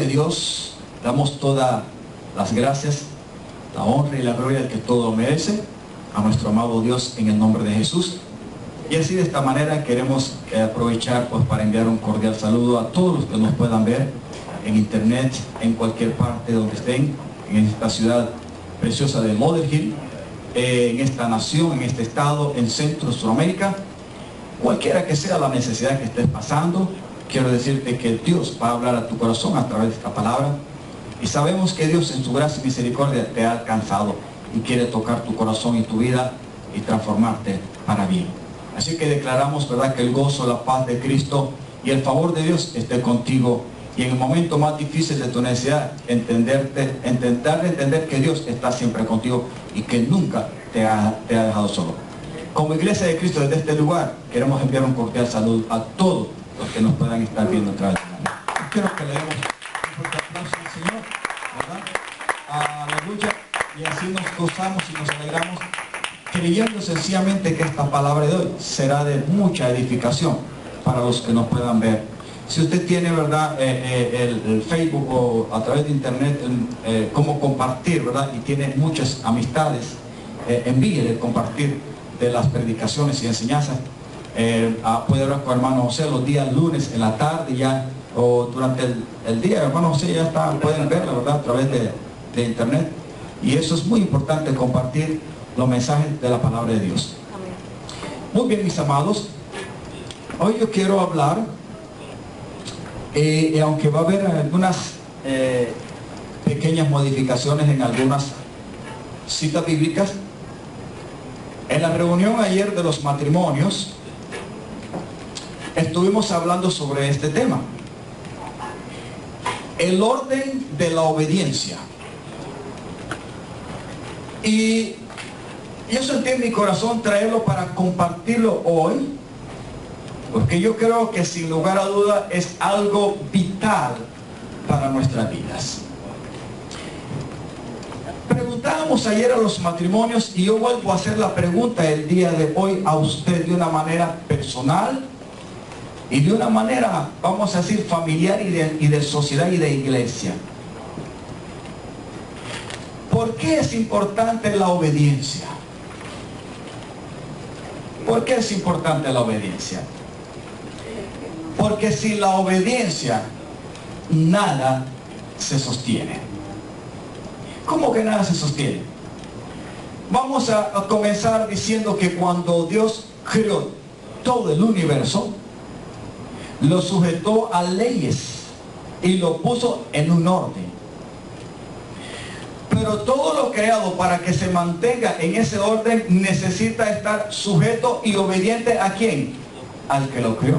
de Dios, damos todas las gracias, la honra y la gloria que todo merece a nuestro amado Dios en el nombre de Jesús. Y así de esta manera queremos aprovechar pues para enviar un cordial saludo a todos los que nos puedan ver en internet, en cualquier parte donde estén, en esta ciudad preciosa de Motherhill, en esta nación, en este estado, en Centro, Sudamérica, cualquiera que sea la necesidad que estés pasando. Quiero decirte que Dios va a hablar a tu corazón a través de esta palabra, y sabemos que Dios en su gracia y misericordia te ha alcanzado y quiere tocar tu corazón y tu vida y transformarte para bien. Así que declaramos, ¿verdad?, que el gozo, la paz de Cristo y el favor de Dios esté contigo, y en el momento más difícil de tu necesidad, intentar entender que Dios está siempre contigo y que nunca te ha dejado solo. Como Iglesia de Cristo, desde este lugar queremos enviar un cordial saludo a todos los que nos puedan estar viendo a través de la cámara. Quiero que le demos un fuerte aplauso al Señor, ¿verdad? Aleluya. Y así nos gozamos y nos alegramos, creyendo sencillamente que esta palabra de hoy será de mucha edificación para los que nos puedan ver. Si usted tiene, ¿verdad?, el Facebook o a través de internet, cómo compartir, ¿verdad?, y tiene muchas amistades, envíele compartir de las predicaciones y enseñanzas. Puede hablar con hermano José los días lunes en la tarde ya, o durante el día, hermano José ya está, pueden verla, ¿verdad?, a través de internet. Y eso es muy importante, compartir los mensajes de la palabra de Dios. Muy bien, mis amados, hoy yo quiero hablar, aunque va a haber algunas pequeñas modificaciones en algunas citas bíblicas. En la reunión ayer de los matrimonios estuvimos hablando sobre este tema, el orden de la obediencia. Y yo sentí en mi corazón traerlo para compartirlo hoy, porque yo creo que sin lugar a duda es algo vital para nuestras vidas. Preguntábamos ayer a los matrimonios, y yo vuelvo a hacer la pregunta el día de hoy a usted de una manera personal y de una manera, vamos a decir, familiar y de sociedad y de iglesia. ¿Por qué es importante la obediencia? ¿Por qué es importante la obediencia? Porque sin la obediencia nada se sostiene. ¿Cómo que nada se sostiene? Vamos a comenzar diciendo que cuando Dios creó todo el universo, lo sujetó a leyes y lo puso en un orden. Pero todo lo creado, para que se mantenga en ese orden, necesita estar sujeto y obediente ¿a quién? Al que lo creó.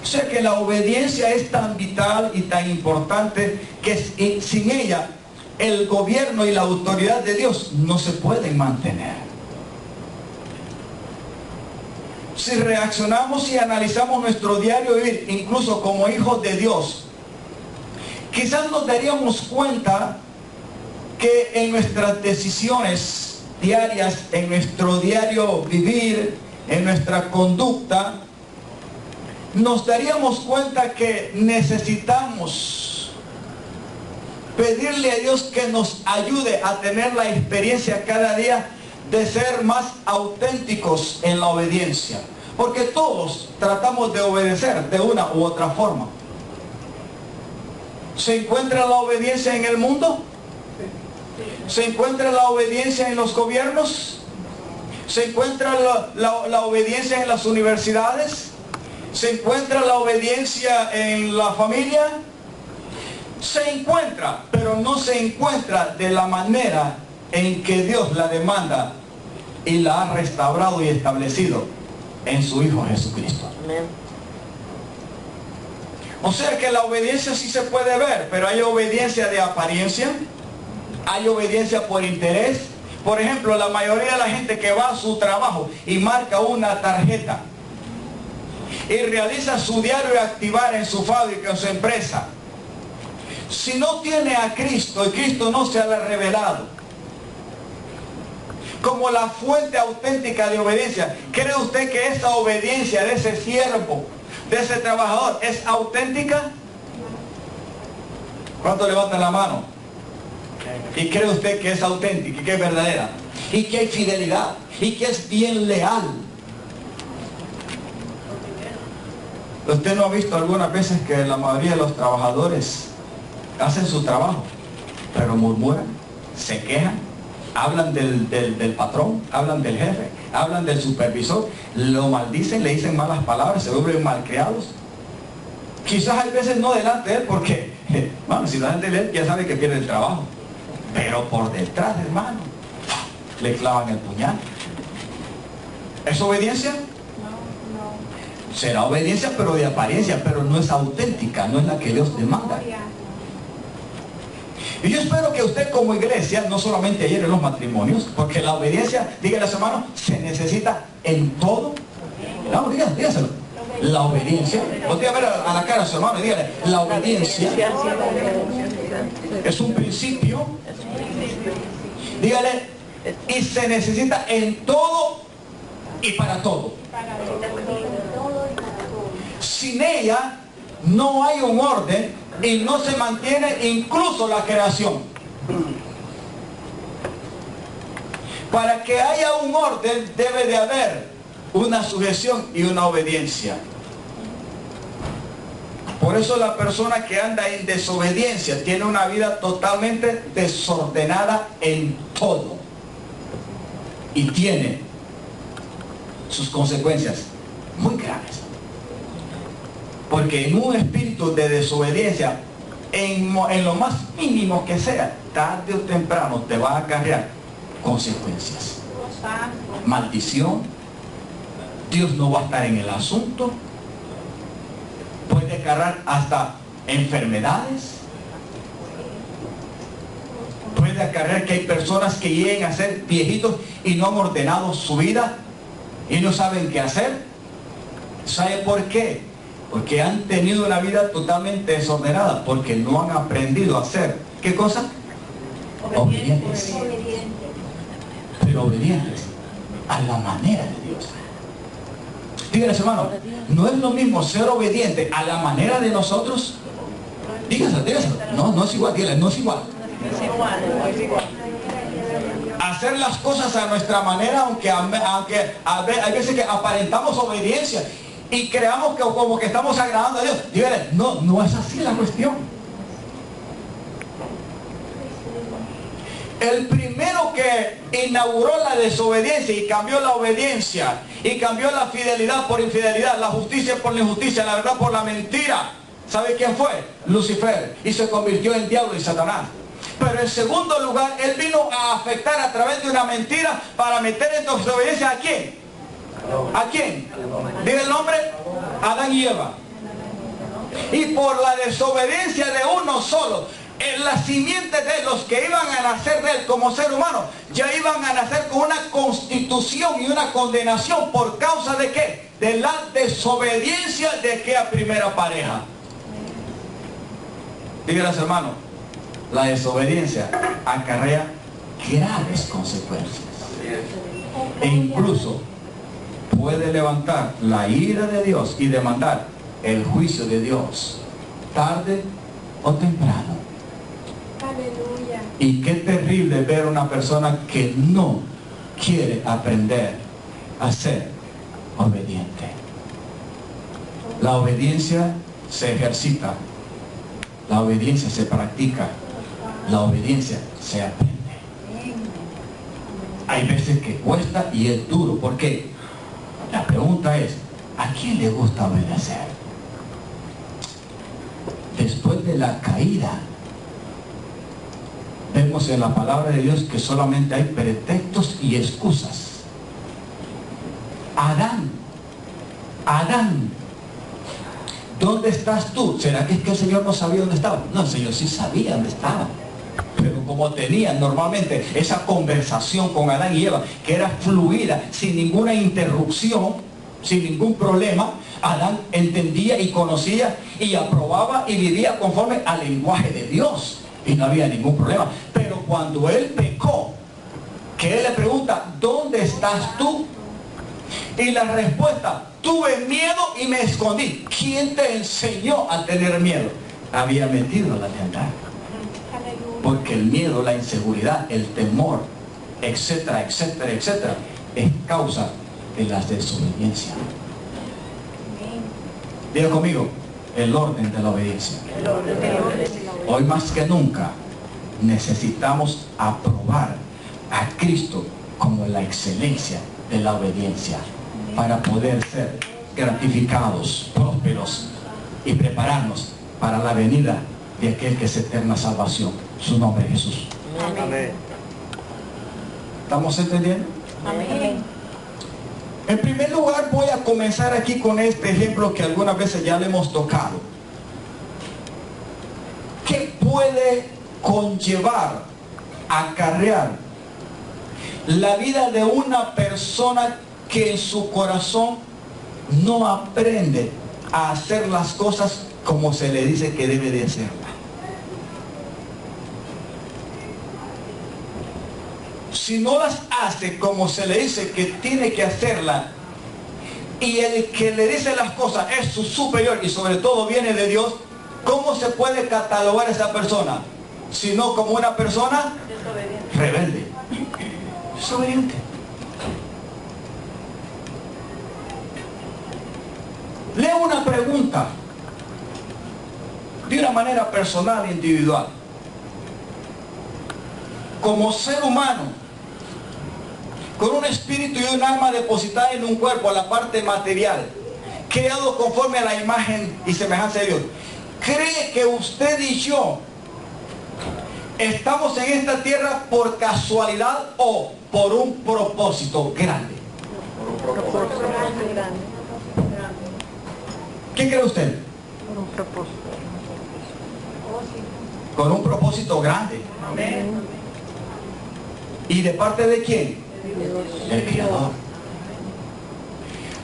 O sea que la obediencia es tan vital y tan importante que sin ella el gobierno y la autoridad de Dios no se pueden mantener. Si reaccionamos y analizamos nuestro diario vivir, incluso como hijos de Dios, quizás nos daríamos cuenta que en nuestras decisiones diarias, en nuestro diario vivir, en nuestra conducta, nos daríamos cuenta que necesitamos pedirle a Dios que nos ayude a tener la experiencia cada día de ser más auténticos en la obediencia. Porque todos tratamos de obedecer de una u otra forma. ¿Se encuentra la obediencia en el mundo? ¿Se encuentra la obediencia en los gobiernos? ¿Se encuentra la obediencia en las universidades? ¿Se encuentra la obediencia en la familia? Se encuentra, pero no se encuentra de la manera en que Dios la demanda y la ha restaurado y establecido en su Hijo Jesucristo. Amén. O sea que la obediencia sí se puede ver, pero hay obediencia de apariencia, hay obediencia por interés. Por ejemplo, la mayoría de la gente que va a su trabajo y marca una tarjeta y realiza su diario activar en su fábrica, en su empresa, si no tiene a Cristo y Cristo no se ha revelado como la fuente auténtica de obediencia, ¿cree usted que esa obediencia de ese siervo, de ese trabajador, es auténtica? ¿Cuánto levantan la mano? ¿Y cree usted que es auténtica y que es verdadera? Y que hay fidelidad y que es bien leal. ¿Usted no ha visto algunas veces que la mayoría de los trabajadores hacen su trabajo, pero murmuran, se quejan, hablan del patrón, hablan del jefe, hablan del supervisor, lo maldicen, le dicen malas palabras, se vuelven malcriados? Quizás hay veces no delante de él, porque, bueno, si delante de él ya sabe que pierde el trabajo, pero por detrás, hermano, le clavan el puñal. ¿Es obediencia? Será obediencia, pero de apariencia, pero no es auténtica, no es la que Dios demanda. Y yo espero que usted como iglesia, no solamente ayer en los matrimonios, porque la obediencia, dígale a su hermano, se necesita en todo. No, dígaselo. La obediencia, usted va a ver a la cara a su hermano y dígale, la obediencia es un principio. Dígale, y se necesita en todo y para todo. Sin ella no hay un orden y no se mantiene incluso la creación. Para que haya un orden debe de haber una sujeción y una obediencia. Por eso la persona que anda en desobediencia tiene una vida totalmente desordenada en todo. Y tiene sus consecuencias muy graves. Porque en un espíritu de desobediencia, en lo más mínimo que sea, tarde o temprano te va a acarrear consecuencias. Maldición. Dios no va a estar en el asunto. Puede acarrear hasta enfermedades. Puede acarrear que hay personas que lleguen a ser viejitos y no han ordenado su vida y no saben qué hacer. ¿Sabe por qué? Porque han tenido una vida totalmente desordenada, porque no han aprendido a hacer, ¿qué cosa? Obedientes. Pero obedientes a la manera de Dios. Dígale, hermano, no es lo mismo ser obediente a la manera de nosotros. Dígaselo. No es igual, dígale, no es igual. Hacer las cosas a nuestra manera, aunque hay veces que aparentamos obediencia y creamos que como que estamos agradando a Dios. Dígale, no es así la cuestión. El primero que inauguró la desobediencia y cambió la obediencia y cambió la fidelidad por infidelidad, la justicia por la injusticia, la verdad por la mentira, ¿sabe quién fue? Lucifer, y se convirtió en diablo y Satanás. Pero en segundo lugar, él vino a afectar a través de una mentira para meter en desobediencia ¿a quién? ¿A quién? Diga el nombre, Adán y Eva. Y por la desobediencia de uno solo, en la simiente de los que iban a nacer de él como ser humano, ya iban a nacer con una constitución y una condenación. ¿Por causa de qué? De la desobediencia de aquella primera pareja. Dígales, hermano, la desobediencia acarrea graves consecuencias. E incluso puede levantar la ira de Dios y demandar el juicio de Dios, tarde o temprano. Aleluya. Y qué terrible ver una persona que no quiere aprender a ser obediente. La obediencia se ejercita, la obediencia se practica, la obediencia se aprende. Hay veces que cuesta y es duro. ¿Por qué? La pregunta es, ¿a quién le gusta obedecer? Después de la caída, vemos en la palabra de Dios que solamente hay pretextos y excusas. Adán, ¿dónde estás tú? ¿Será que es que el Señor no sabía dónde estaba? No, el Señor sí sabía dónde estaba. Pero como tenían normalmente esa conversación con Adán y Eva, que era fluida, sin ninguna interrupción, sin ningún problema, Adán entendía y conocía y aprobaba y vivía conforme al lenguaje de Dios. Y no había ningún problema. Pero cuando él pecó, que él le pregunta, ¿dónde estás tú? Y la respuesta, tuve miedo y me escondí. ¿Quién te enseñó a tener miedo? Había metido la lealtad. Porque el miedo, la inseguridad, el temor, etcétera, etcétera, etcétera, es causa de la desobediencia. Diga conmigo, el orden de la obediencia. Hoy más que nunca necesitamos aprobar a Cristo como la excelencia de la obediencia para poder ser gratificados, prósperos y prepararnos para la venida de aquel que es eterna salvación. Su nombre es Jesús. Amén. ¿Estamos entendiendo? Amén. En primer lugar, voy a comenzar aquí con este ejemplo que algunas veces ya le hemos tocado. ¿Qué puede conllevar, acarrear la vida de una persona que en su corazón no aprende a hacer las cosas como se le dice que debe de hacerlas? Si no las hace como se le dice que tiene que hacerla, y el que le dice las cosas es su superior y sobre todo viene de Dios, ¿cómo se puede catalogar a esa persona? Sino como una persona rebelde, desobediente. Leo una pregunta de una manera personal e individual. Como ser humano, con un espíritu y un alma depositada en un cuerpo, a la parte material, creado conforme a la imagen y semejanza de Dios, ¿cree que usted y yo estamos en esta tierra por casualidad o por un propósito grande? ¿Qué cree usted? Por un propósito. Con un propósito grande. Amén. ¿Y de parte de quién? El Creador.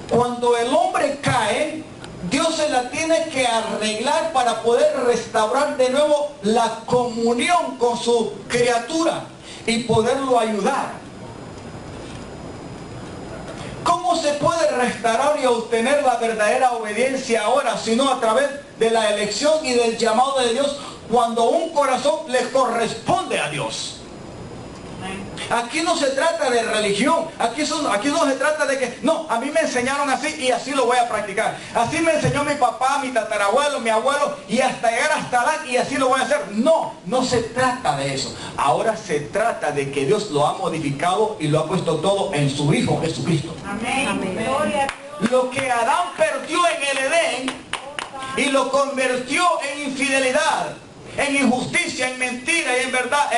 Cuando el hombre cae, Dios se la tiene que arreglar para poder restaurar de nuevo la comunión con su criatura y poderlo ayudar. ¿Cómo se puede restaurar y obtener la verdadera obediencia ahora, sino a través de la elección y del llamado de Dios, cuando un corazón le corresponde a Dios? Aquí no se trata de religión, aquí no se trata de que, no, a mí me enseñaron así y así lo voy a practicar. Así me enseñó mi papá, mi tatarabuelo, mi abuelo, y hasta llegar hasta allá y así lo voy a hacer. No, no se trata de eso. Ahora se trata de que Dios lo ha modificado y lo ha puesto todo en su Hijo Jesucristo. Amén. Amén. Gloria a Dios. Lo que Adán perdió en el Edén y lo convirtió en infidelidad, en injusticia, en mentira y en verdad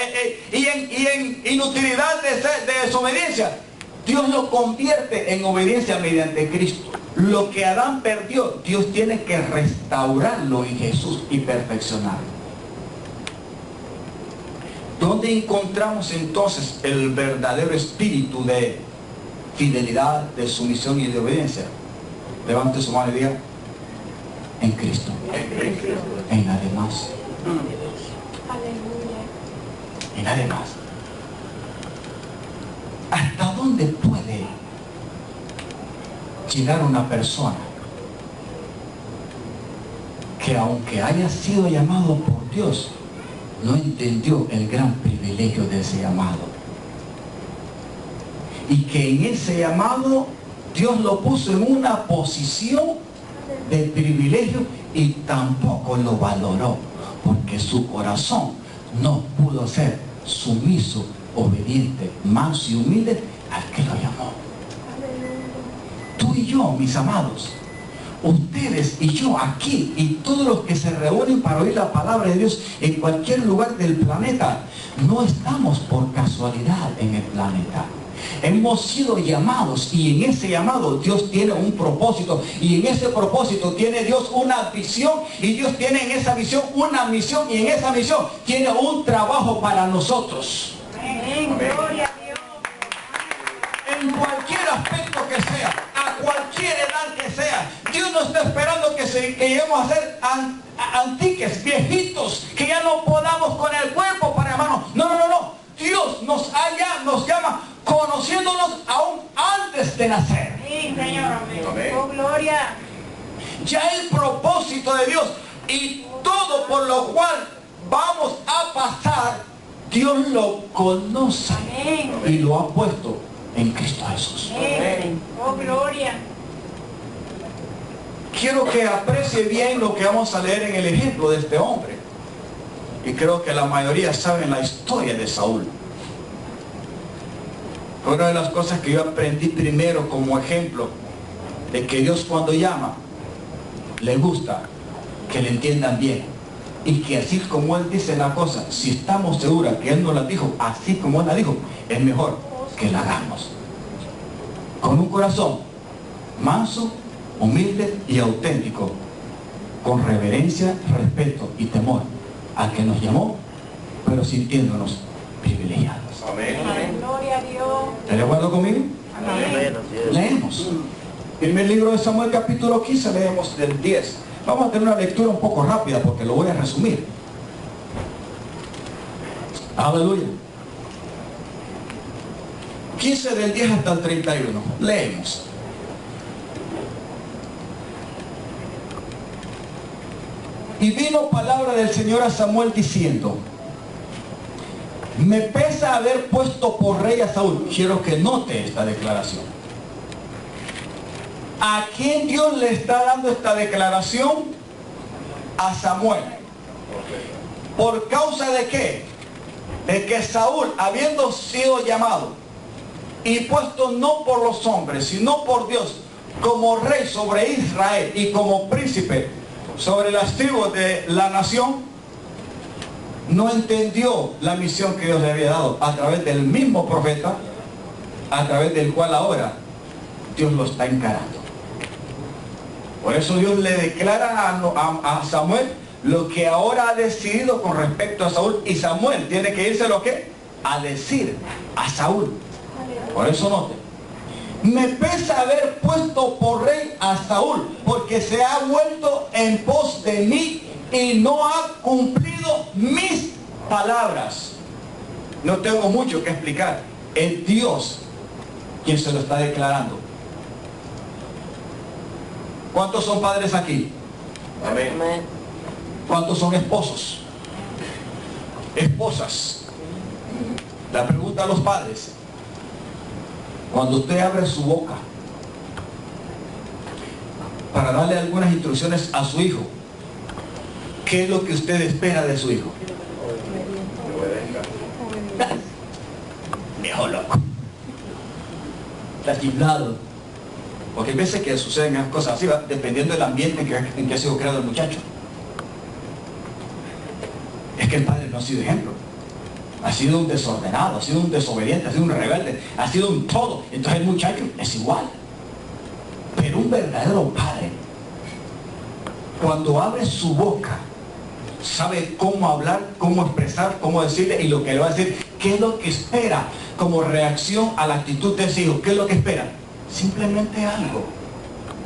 y en inutilidad de desobediencia, Dios lo convierte en obediencia mediante Cristo. Lo que Adán perdió, Dios tiene que restaurarlo en Jesús y perfeccionarlo. ¿Dónde encontramos entonces el verdadero espíritu de fidelidad, de sumisión y de obediencia? Levante su mano y diga: en Cristo. En nadie más. Aleluya. Y nadie más. ¿Hasta dónde puede llegar una persona que, aunque haya sido llamado por Dios, no entendió el gran privilegio de ese llamado? Y que en ese llamado Dios lo puso en una posición de privilegio y tampoco lo valoró, porque su corazón no pudo ser sumiso, obediente, manso y humilde al que lo llamó. Tú y yo, mis amados, ustedes y yo aquí y todos los que se reúnen para oír la palabra de Dios en cualquier lugar del planeta, no estamos por casualidad en el planeta. Hemos sido llamados y en ese llamado Dios tiene un propósito, y en ese propósito tiene Dios una visión, y Dios tiene en esa visión una misión, y en esa misión tiene un trabajo para nosotros. Amén. Gloria a Dios. En cualquier aspecto que sea, a cualquier edad que sea, Dios no está esperando que lleguemos a ser antiques, viejitos, que ya no podamos con el cuerpo para llamarnos. No, no, no, no. Dios nos llama conociéndonos aún antes de nacer. Sí, Señor. Amén. Oh, gloria. Ya el propósito de Dios y todo por lo cual vamos a pasar Dios lo conoce Amén. y lo ha puesto en Cristo Jesús. Amén. Oh, gloria. Quiero que aprecie bien lo que vamos a leer en el ejemplo de este hombre. Y creo que la mayoría saben la historia de Saúl. Una de las cosas que yo aprendí primero como ejemplo de que Dios cuando llama, le gusta que le entiendan bien. Y que así como Él dice la cosa, si estamos seguros que Él nos la dijo, así como Él la dijo, es mejor que la hagamos. Con un corazón manso, humilde y auténtico, con reverencia, respeto y temor al que nos llamó, pero sintiéndonos privilegiados. Amén. Amén. Gloria a Dios. ¿Está de acuerdo conmigo? Amén. Leemos. Primer libro de Samuel, capítulo 15, leemos del 10. Vamos a tener una lectura un poco rápida porque lo voy a resumir. Aleluya. 15 del 10 hasta el 31. Leemos. Y vino palabra del Señor a Samuel diciendo: me pesa haber puesto por rey a Saúl. Quiero que note esta declaración. ¿A quién Dios le está dando esta declaración? A Samuel. ¿Por causa de qué? De que Saúl, habiendo sido llamado y puesto no por los hombres, sino por Dios, como rey sobre Israel y como príncipe sobre las tribus de la nación, no entendió la misión que Dios le había dado a través del mismo profeta, a través del cual ahora Dios lo está encarando. Por eso Dios le declara a Samuel lo que ahora ha decidido con respecto a Saúl, y Samuel tiene que irse lo que a decir a Saúl. Por eso note: me pesa haber puesto por rey a Saúl, porque se ha vuelto en pos de mí y no ha cumplido mis palabras. No tengo mucho que explicar. Es Dios quien se lo está declarando. ¿Cuántos son padres aquí? Amén. ¿Cuántos son esposos? Esposas. La pregunta a los padres: cuando usted abre su boca para darle algunas instrucciones a su hijo, ¿qué es lo que usted espera de su hijo? Viejo loco. Está chiflado. Porque hay veces que suceden esas cosas así, dependiendo del ambiente en que ha sido creado el muchacho. Es que el padre no ha sido ejemplo. Ha sido un desordenado, ha sido un desobediente, ha sido un rebelde, ha sido un todo. Entonces el muchacho es igual. Pero un verdadero padre, cuando abre su boca, sabe cómo hablar, cómo expresar, cómo decirle, y lo que le va a decir, qué es lo que espera como reacción a la actitud de ese hijo. ¿Qué es lo que espera? Simplemente algo.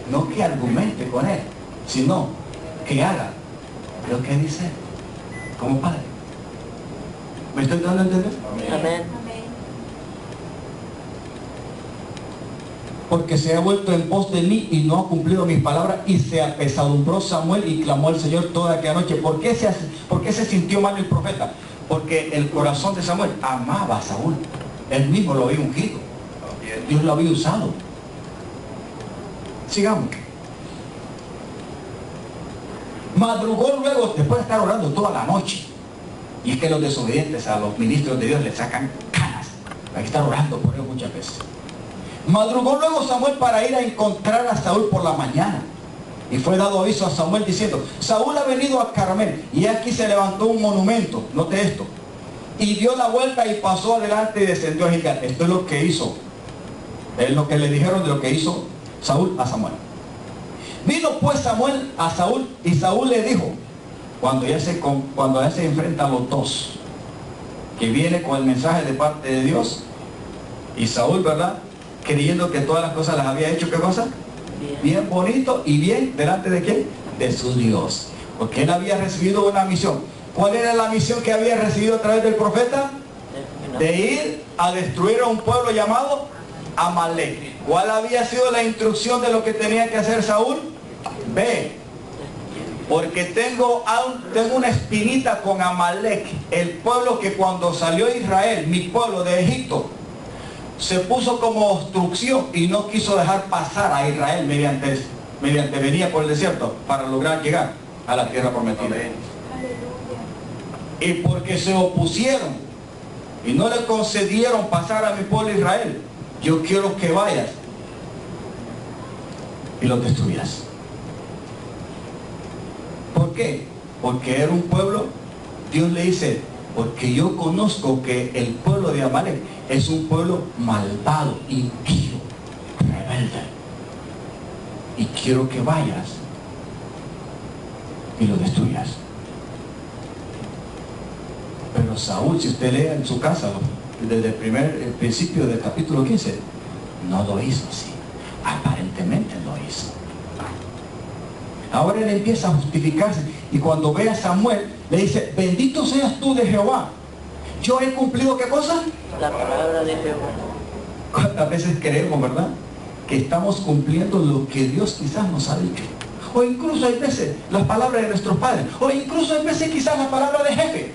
No que argumente con él, sino que haga lo que dice como padre. ¿Me estoy dando a entender? Amén. Porque se ha vuelto en pos de mí y no ha cumplido mis palabras, y se apesadumbró Samuel y clamó al Señor toda aquella noche. ¿Por qué se sintió mal el profeta? Porque el corazón de Samuel amaba a Saúl. Él mismo lo había ungido. Dios lo había usado. Sigamos. Madrugó luego, después de estar orando toda la noche. Y es que los desobedientes a los ministros de Dios les sacan canas. Hay que estar orando por él muchas veces. Madrugó luego Samuel para ir a encontrar a Saúl por la mañana. Y fue dado aviso a Samuel diciendo: Saúl ha venido a Carmel, y aquí se levantó un monumento. Note esto. Y dio la vuelta y pasó adelante y descendió a Gilgal. Esto es lo que hizo. Es lo que le dijeron de lo que hizo Saúl a Samuel. Vino pues Samuel a Saúl, y Saúl le dijo, cuando ya se enfrentan los dos, que viene con el mensaje de parte de Dios, y Saúl, ¿verdad?, creyendo que todas las cosas las había hecho, ¿qué cosa? Bien bonito y bien, ¿delante de quién? De su Dios. Porque él había recibido una misión. ¿Cuál era la misión que había recibido a través del profeta? De ir a destruir a un pueblo llamado Amalek. ¿Cuál había sido la instrucción de lo que tenía que hacer Saúl? Ve Porque tengo una espinita con Amalek, el pueblo que cuando salió Israel, mi pueblo de Egipto, se puso como obstrucción y no quiso dejar pasar a Israel mediante venía por el desierto para lograr llegar a la tierra prometida. Aleluya. Y porque se opusieron y no le concedieron pasar a mi pueblo Israel, yo quiero que vayas y los destruyas. ¿Por qué? Porque era un pueblo, Dios le dice, porque yo conozco que el pueblo de Amalek es un pueblo malvado, impío, rebelde. Y quiero que vayas y lo destruyas. Pero Saúl, si usted lee en su casa, desde el principio del capítulo 15, no lo hizo así. Aparentemente lo hizo. Ahora él empieza a justificarse y cuando ve a Samuel le dice, bendito seas tú de Jehová. Yo he cumplido, ¿qué cosa? La palabra de Jehová. ¿Cuántas veces creemos, verdad? Que estamos cumpliendo lo que Dios quizás nos ha dicho. O incluso hay veces las palabras de nuestros padres. O incluso hay veces quizás la palabra de jefe.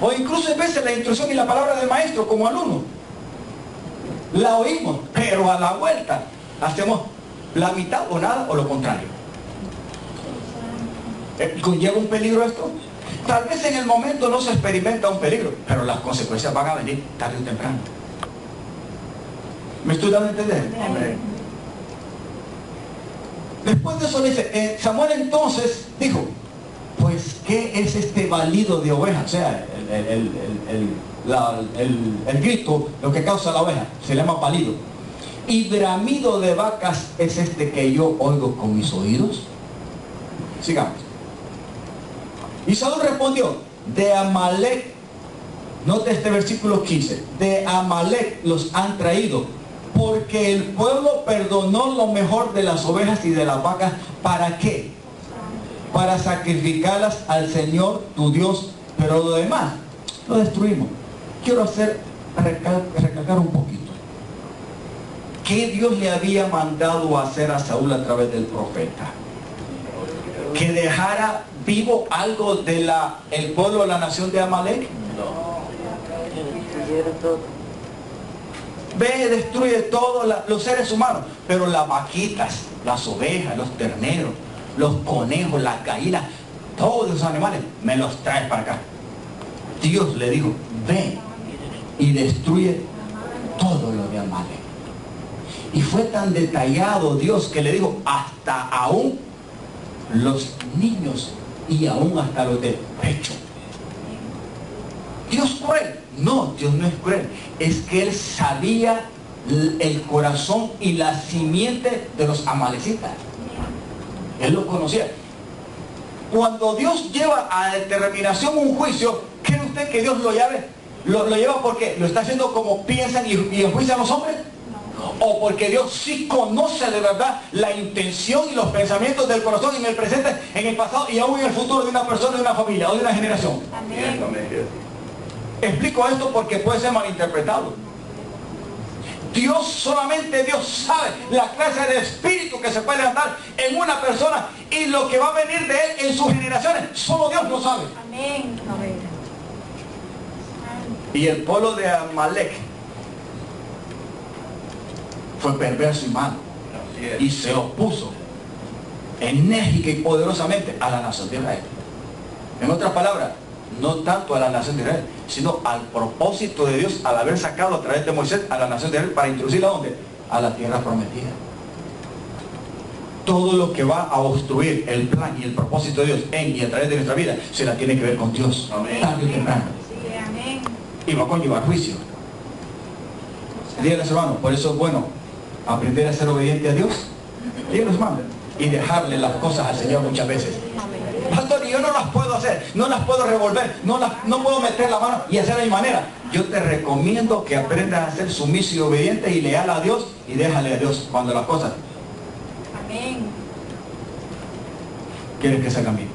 O incluso hay veces la instrucción y la palabra del maestro como alumno. La oímos, pero a la vuelta hacemos la mitad o nada o lo contrario. ¿Conlleva un peligro esto? Tal vez en el momento no se experimenta un peligro, pero las consecuencias van a venir tarde o temprano. ¿Me estoy dando a entender? Amén. Después de eso le dice, Samuel entonces dijo, pues ¿qué es este balido de oveja? O sea, el grito, lo que causa la oveja, se llama balido. Y bramido de vacas es este que yo oigo con mis oídos. Sigamos. Y Saúl respondió, de Amalek, note este versículo 15, de Amalek los han traído, porque el pueblo perdonó lo mejor de las ovejas y de las vacas. ¿Para qué? Para sacrificarlas al Señor tu Dios, pero lo demás lo destruimos. Quiero recalcar un poquito. ¿Qué Dios le había mandado a hacer a Saúl a través del profeta? Que dejara vivo algo de el pueblo de la nación de Amalek. Que destruyera todo. Ve, destruye todos los seres humanos, pero las vaquitas, las ovejas, los terneros, los conejos, las gallinas, todos los animales, me los traes para acá. Dios le dijo, ven y destruye todo lo de Amalek. Y fue tan detallado Dios que le dijo, hasta aún los niños y aún hasta los de pecho. ¿Dios cruel? No, Dios no es cruel. Es que Él sabía el corazón y la simiente de los amalecitas. Él lo conocía. Cuando Dios lleva a determinación un juicio, ¿cree usted que Dios lo lleva porque lo está haciendo como piensan y enjuician los hombres? O porque Dios sí conoce de verdad la intención y los pensamientos del corazón en el presente, en el pasado y aún en el futuro de una persona, de una familia o de una generación. Amén. Explico esto porque puede ser malinterpretado. Solamente Dios sabe la clase de espíritu que se puede levantar en una persona y lo que va a venir de él en sus generaciones. Solo Dios lo sabe. Amén. Amén. Y el pueblo de Amalek fue perverso y malo y se opuso enérgica y poderosamente a la nación de Israel. En otras palabras, no tanto a la nación de Israel, sino al propósito de Dios al haber sacado a través de Moisés a la nación de Israel para introducirla ¿a dónde? A la tierra prometida. Todo lo que va a obstruir el plan y el propósito de Dios en y a través de nuestra vida se la tiene que ver con Dios. Amén. Tarde o temprano. Sí, amén. Y va a conllevar juicio. Díganles, hermanos, por eso es bueno aprender a ser obediente a Dios. Díganles, hermanos, y dejarle las cosas al Señor muchas veces. Pastor, y yo no las puedo hacer, no las puedo revolver, no puedo meter la mano y hacer a mi manera. Yo te recomiendo que aprendas a ser sumiso y obediente y leal a Dios y déjale a Dios cuando las cosas. Amén. ¿Quieres que se cambie?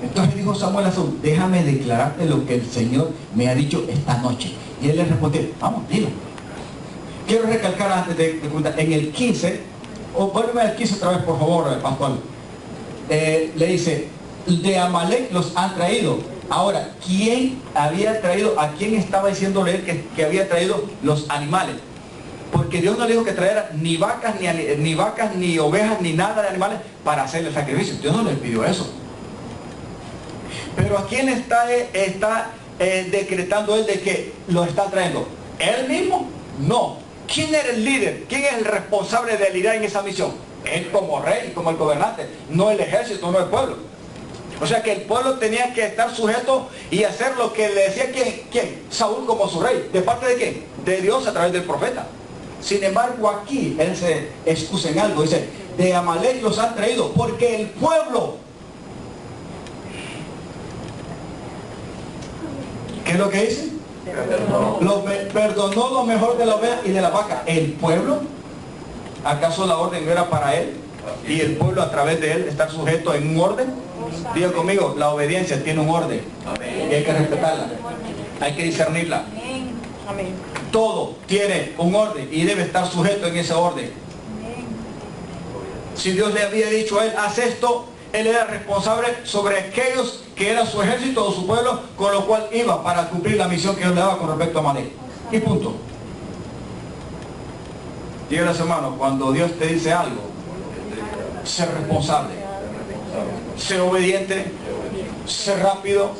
Entonces dijo Samuel a Saúl, déjame declararte lo que el Señor me ha dicho esta noche. Y él le respondió, vamos, dilo. Quiero recalcar antes de preguntar, en el 15 O vuelve al 15 otra vez, por favor, pastor. Le dice, de Amalek los han traído. Ahora, ¿quién había traído? ¿A quién estaba diciéndole él que había traído los animales? Porque Dios no le dijo que traera ni vacas, ni ovejas, ni nada de animales para hacerle sacrificio. Dios no le pidió eso. Pero ¿a quién está decretando él de que lo está trayendo? ¿Él mismo? No. ¿Quién era el líder? ¿Quién es el responsable de liderar en esa misión? Él como rey, como el gobernante, no el ejército, no el pueblo. O sea que el pueblo tenía que estar sujeto y hacer lo que le decía ¿quién? Saúl como su rey. ¿De parte de quién? De Dios a través del profeta. Sin embargo, aquí él se excusa en algo. Dice, de Amalek los han traído porque el pueblo... ¿Qué es lo que dice? Perdonó lo mejor de la oveja y de la vaca. ¿El pueblo? ¿Acaso la orden no era para él? Y el pueblo a través de él estar sujeto en un orden. Diga conmigo, la obediencia tiene un orden. Y hay que respetarla. Hay que discernirla. Amén. Todo tiene un orden y debe estar sujeto en ese orden. Si Dios le había dicho a él, haz esto, él era responsable sobre aquellos que era su ejército o su pueblo, con lo cual iba para cumplir la misión que Dios le daba con respecto a Amalek. Y punto. Dígales, hermano, cuando Dios te dice algo, sé responsable, sé obediente, sé rápido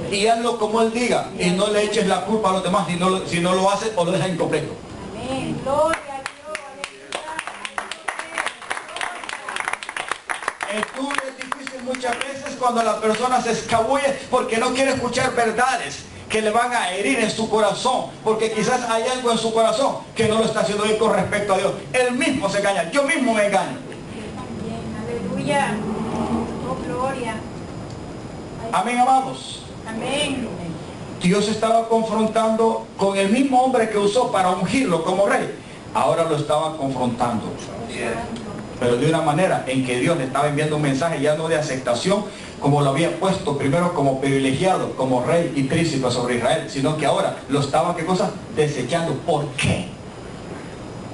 y hazlo como Él diga y no le eches la culpa a los demás si no lo haces o lo dejas incompleto. Amén. Gloria a Dios. Estudio es difícil muchas veces cuando la persona se escabulle porque no quiere escuchar verdades que le van a herir en su corazón, porque quizás hay algo en su corazón que no lo está haciendo bien con respecto a Dios. Él mismo se engaña, yo mismo me engaño. Aleluya. Oh, gloria. Amén, amados. Amén. Dios estaba confrontando con el mismo hombre que usó para ungirlo como rey. Ahora lo estaba confrontando. Pero de una manera en que Dios le estaba enviando un mensaje ya no de aceptación, como lo había puesto primero como privilegiado, como rey y príncipe sobre Israel, sino que ahora lo estaba, ¿qué cosa? Desechando. ¿Por qué?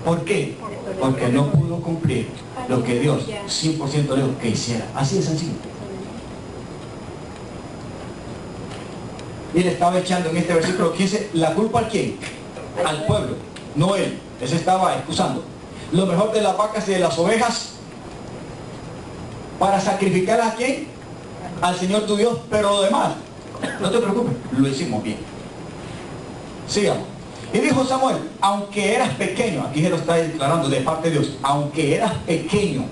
¿Por qué? Porque no pudo cumplir lo que Dios 100% le dijo que hiciera. Así de sencillo. Y le estaba echando en este versículo 15 la culpa ¿a quién? Al pueblo, no él. Él se estaba excusando. Lo mejor de las vacas y de las ovejas para sacrificar ¿a quién? Al Señor tu Dios, pero lo demás, no te preocupes, lo hicimos bien. Sigamos. Y dijo Samuel, aunque eras pequeño, aquí se lo está declarando de parte de Dios, aunque eras pequeño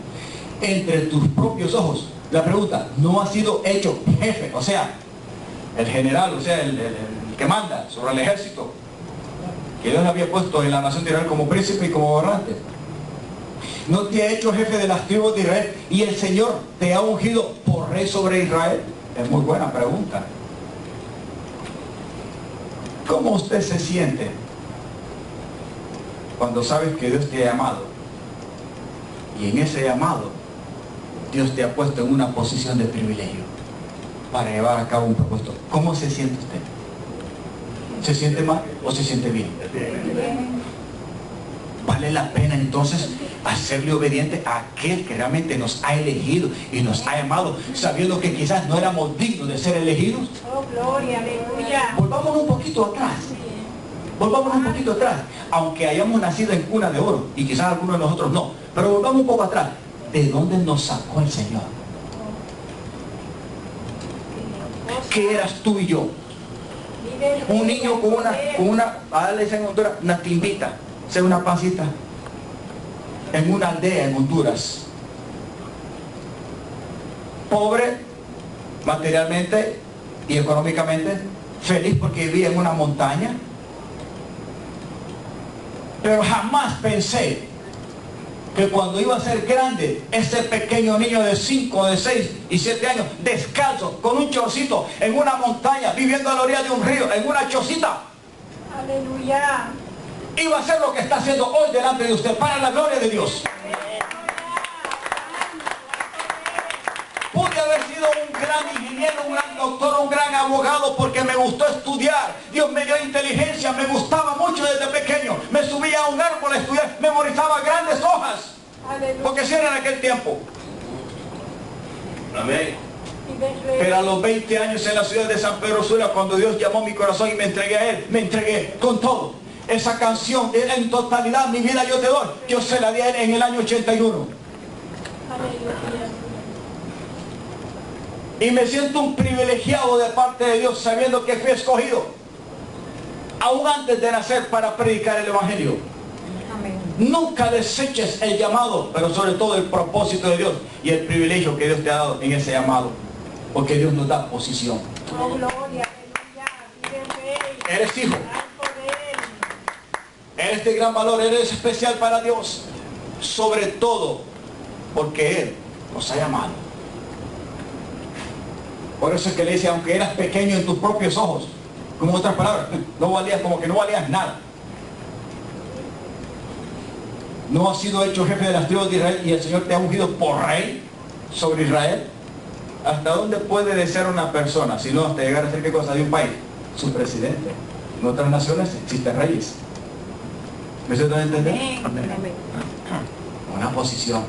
entre tus propios ojos, la pregunta, no ha sido hecho jefe, o sea, el general, o sea, el que manda sobre el ejército, que Dios había puesto en la nación de Israel como príncipe y como gobernante. ¿No te ha hecho jefe de las tribus de Israel y el Señor te ha ungido por rey sobre Israel? Es muy buena pregunta. ¿Cómo usted se siente cuando sabes que Dios te ha llamado? Y en ese llamado, Dios te ha puesto en una posición de privilegio para llevar a cabo un propósito. ¿Cómo se siente usted? ¿Se siente mal o se siente bien? ¿Vale la pena entonces hacerle obediente a aquel que realmente nos ha elegido y nos ha llamado, sabiendo que quizás no éramos dignos de ser elegidos? Oh, gloria, aleluya. Volvamos un poquito atrás. Volvamos un poquito atrás. Aunque hayamos nacido en cuna de oro, y quizás algunos de nosotros no, pero volvamos un poco atrás. ¿De dónde nos sacó el Señor? ¿Qué eras tú y yo? Un niño con una, le dicen en Honduras, una timbita, sea una pancita, en una aldea en Honduras, pobre materialmente y económicamente, feliz porque vivía en una montaña, pero jamás pensé que cuando iba a ser grande, ese pequeño niño de 5, de 6 y 7 años, descalzo, con un chorcito, en una montaña, viviendo a la orilla de un río, en una chocita, Aleluya. iba a hacer lo que está haciendo hoy delante de usted, para la gloria de Dios. Pude haber sido un gran ingeniero, un gran doctor, un gran abogado, porque me gustó estudiar. Dios me dio inteligencia, me gustaba mucho desde pequeño. Me subía a un árbol a estudiar, memorizaba grandes hojas. Aleluya. Porque si era en aquel tiempo. Amén. Vive el Rey. Pero a los 20 años en la ciudad de San Pedro Sula, cuando Dios llamó mi corazón y me entregué a Él, me entregué con todo. Esa canción, en totalidad, mi vida yo te doy. Yo se la di a Él en el año 81. Aleluya. Y me siento un privilegiado de parte de Dios, sabiendo que fui escogido, aún antes de nacer, para predicar el Evangelio. Amén. Nunca deseches el llamado, pero sobre todo el propósito de Dios y el privilegio que Dios te ha dado en ese llamado. Porque Dios nos da posición. Oh, gloria. Aleluya. Vive el Rey. Eres hijo. Al poder. Eres de gran valor, eres especial para Dios. Sobre todo porque Él nos ha llamado. Por eso es que le dice, aunque eras pequeño en tus propios ojos, como en otras palabras, no valías, como que no valías nada. No has sido hecho jefe de las tribus de Israel y el Señor te ha ungido por rey sobre Israel. ¿Hasta dónde puede desear una persona? Si no, hasta llegar a ser qué cosa de un país. Su presidente. En otras naciones existen reyes. ¿Me estoy dando a entender? Amén. Una posición.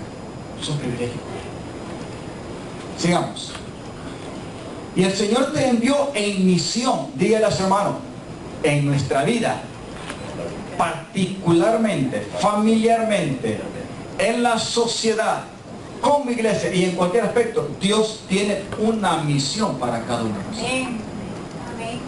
Es un privilegio. Sigamos. Y el Señor te envió en misión, dígale a su hermano, en nuestra vida, particularmente, familiarmente, en la sociedad, con mi iglesia y en cualquier aspecto. Dios tiene una misión para cada uno de nosotros. Amén. Amén.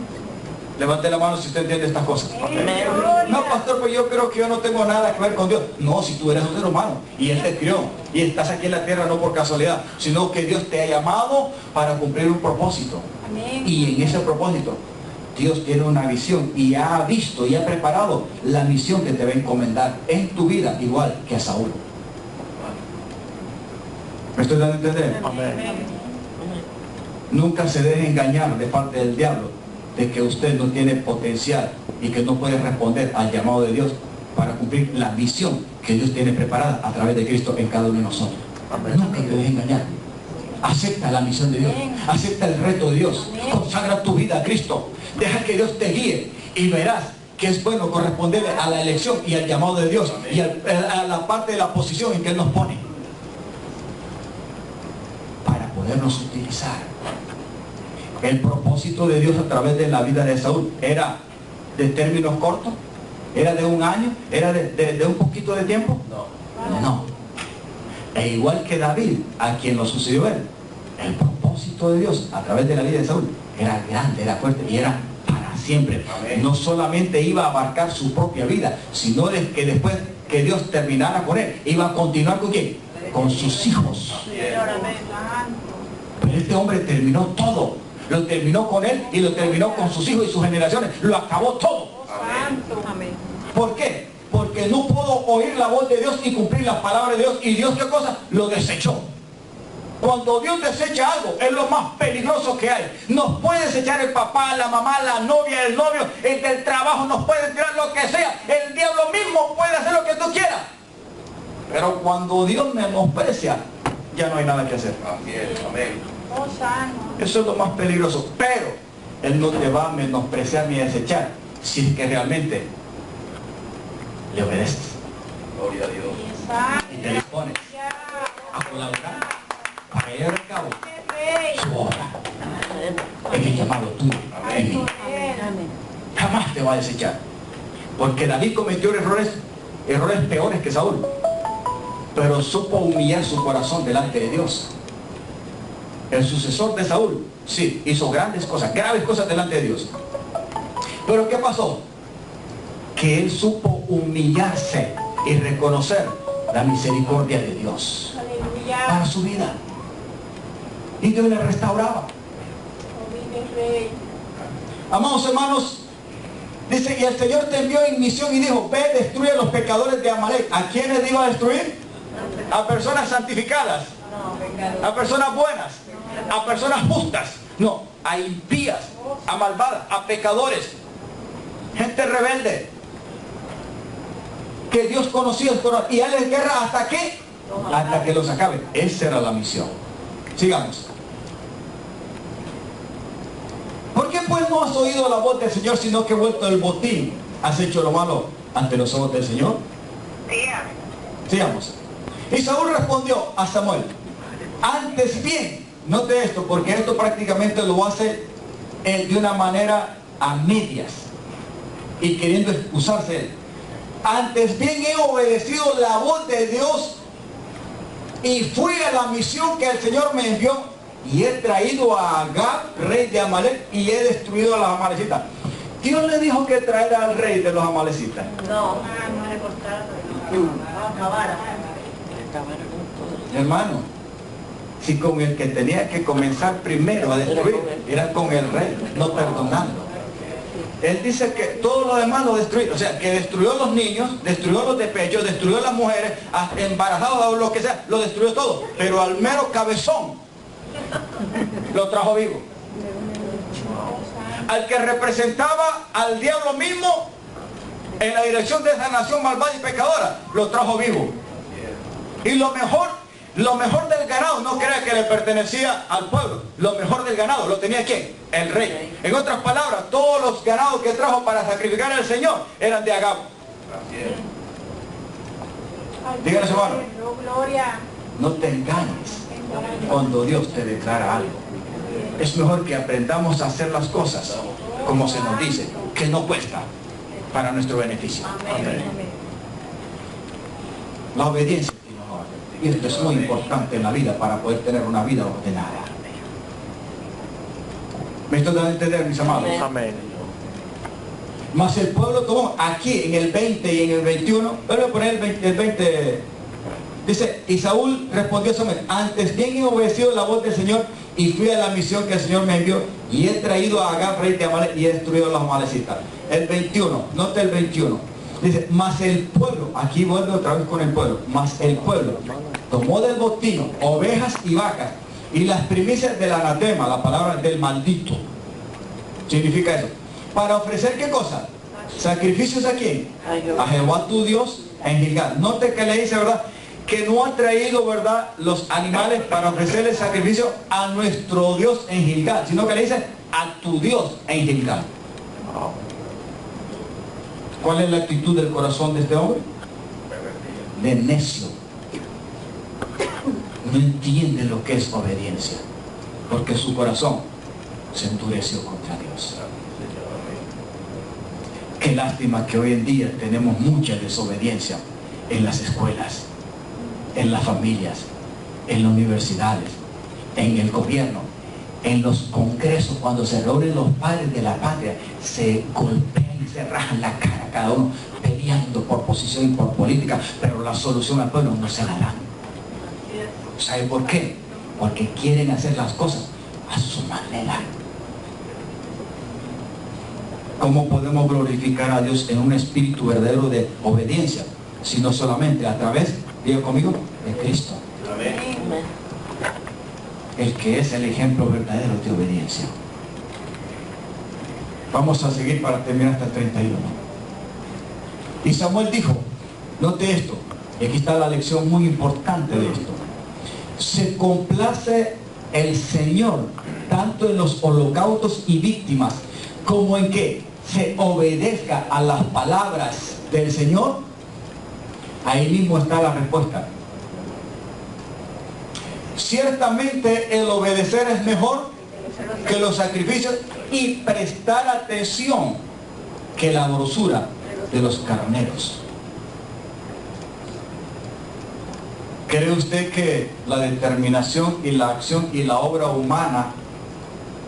Levante la mano si usted entiende estas cosas. Amén. Gloria. No, pastor, pues yo creo que yo no tengo nada que ver con Dios. No, si tú eres un ser humano y Él te crió y estás aquí en la tierra no por casualidad, sino que Dios te ha llamado para cumplir un propósito. Amén. Y en ese propósito, Dios tiene una visión y ha visto y ha preparado la misión que te va a encomendar en tu vida, igual que a Saúl. ¿Me estoy dando a entender? Amén. Nunca se deje engañar de parte del diablo de que usted no tiene potencial y que no puede responder al llamado de Dios para cumplir la misión que Dios tiene preparada a través de Cristo en cada uno de nosotros. Nunca te dejes engañar. Acepta la misión de Dios, acepta el reto de Dios, consagra tu vida a Cristo, deja que Dios te guíe y verás que es bueno corresponderle a la elección y al llamado de Dios y a la parte de la posición en que Él nos pone para podernos utilizar. El propósito de Dios a través de la vida de Saúl era de términos cortos, era de un año, era de un poquito de tiempo. No. E igual que David, a quien lo sucedió él, el propósito de Dios a través de la vida de Saúl era grande, era fuerte y era para siempre. No solamente iba a abarcar su propia vida, sino que después que Dios terminara con él, iba a continuar con quién, con sus hijos. Pero este hombre terminó todo. Lo terminó con él y lo terminó con sus hijos y sus generaciones. Lo acabó todo. Amén. ¿Por qué? Porque no pudo oír la voz de Dios y cumplir las palabras de Dios. Y Dios, ¿qué cosa? Lo desechó. Cuando Dios desecha algo, es lo más peligroso que hay. Nos puede desechar el papá, la mamá, la novia, el novio, el del trabajo, nos puede tirar lo que sea. El diablo mismo puede hacer lo que tú quieras. Pero cuando Dios menosprecia, ya no hay nada que hacer. Amén. Oh, santo. Eso es lo más peligroso. Pero Él no te va a menospreciar ni a desechar si es que realmente le obedeces Gloria a Dios. y te dispones a colaborar para llevar a cabo su obra en el llamado tuyo en mí. Jamás te va a desechar, porque David cometió errores peores que Saúl, pero supo humillar su corazón delante de Dios. El sucesor de Saúl, sí, hizo grandes cosas, graves cosas delante de Dios. Pero ¿qué pasó? Que él supo humillarse y reconocer la misericordia de Dios Aleluya. para su vida. Y Dios le restauraba. Oh, vive el Rey. Amados hermanos, dice, y el Señor te envió en misión y dijo, ve, destruye a los pecadores de Amalek. ¿A quiénes iba a destruir? A personas santificadas, a personas buenas, a personas justas. No, a impías, a malvadas, a pecadores, gente rebelde, que Dios conocía y Él les guerra hasta que los acabe. Esa era la misión. Sigamos. ¿Por qué pues no has oído la voz del Señor, sino que vuelto el botín has hecho lo malo ante los ojos del Señor? Sigamos. Y Saúl respondió a Samuel: antes bien, note esto, porque esto prácticamente lo hace él de una manera a medias y queriendo excusarse él. Antes bien he obedecido la voz de Dios y fui a la misión que el Señor me envió, y he traído a Agag, rey de Amalek, y he destruido a los amalecitas. Dios le dijo que traerá al rey de los amalecitas. No, no le cortaron. No, acabaron. Hermano, si con el que tenía que comenzar primero a destruir era con el rey, no perdonando. Él dice que todo lo demás lo destruyó, o sea, que destruyó a los niños, destruyó a los de pecho, destruyó a las mujeres, hasta embarazados o lo que sea, lo destruyó todo. Pero al mero cabezón lo trajo vivo. Al que representaba al diablo mismo en la dirección de esa nación malvada y pecadora, lo trajo vivo. Y lo mejor del ganado, no crea que le pertenecía al pueblo. Lo mejor del ganado lo tenía ¿quién? El rey. En otras palabras, todos los ganados que trajo para sacrificar al Señor eran de Agag. Díganle, hermano, no te engañes cuando Dios te declara algo. Es mejor que aprendamos a hacer las cosas como se nos dice, que no cuesta, para nuestro beneficio. Amén. La obediencia. Y esto es muy importante en la vida para poder tener una vida ordenada. ¿Me estoy dando a entender, mis amados? Amén. Mas el pueblo tomó, aquí en el 20 y en el 21, voy a poner el 20, dice, y Saúl respondió a Samuel: antes bien he obedecido la voz del Señor y fui a la misión que el Señor me envió, y he traído a Agag, rey de Amalek, y he destruido a los amalecitas. El 21, note el 21. Dice, mas el pueblo, aquí vuelve otra vez con el pueblo, mas el pueblo tomó del botín ovejas y vacas y las primicias del anatema, la palabra del maldito, significa eso, para ofrecer ¿qué cosa? Sacrificios a quién? A Jehová tu Dios en Gilgal. Note que le dice, ¿verdad?, que no ha traído, ¿verdad?, los animales para ofrecerle sacrificio a nuestro Dios en Gilgal, sino que le dice a tu Dios en Gilgal. ¿Cuál es la actitud del corazón de este hombre? De necio. No entiende lo que es obediencia, porque su corazón se endureció contra Dios. Qué lástima que hoy en día tenemos mucha desobediencia en las escuelas, en las familias, en las universidades, en el gobierno, en los congresos. Cuando se reúnen los padres de la patria, se golpean y se rajan la cara cada uno peleando por posición y por política, pero la solución al pueblo no se la dan. ¿Sabe por qué? Porque quieren hacer las cosas a su manera. ¿Cómo podemos glorificar a Dios en un espíritu verdadero de obediencia? Sino solamente a través, diga conmigo, de Cristo. Amén. El que es el ejemplo verdadero de obediencia. Vamos a seguir para terminar hasta el 31. Y Samuel dijo, note esto, y aquí está la lección muy importante de esto: se complace el Señor tanto en los holocaustos y víctimas como en que se obedezca a las palabras del Señor. Ahí mismo está la respuesta. Ciertamente el obedecer es mejor que los sacrificios, y prestar atención que la grosura de los carneros. ¿Cree usted que la determinación y la acción y la obra humana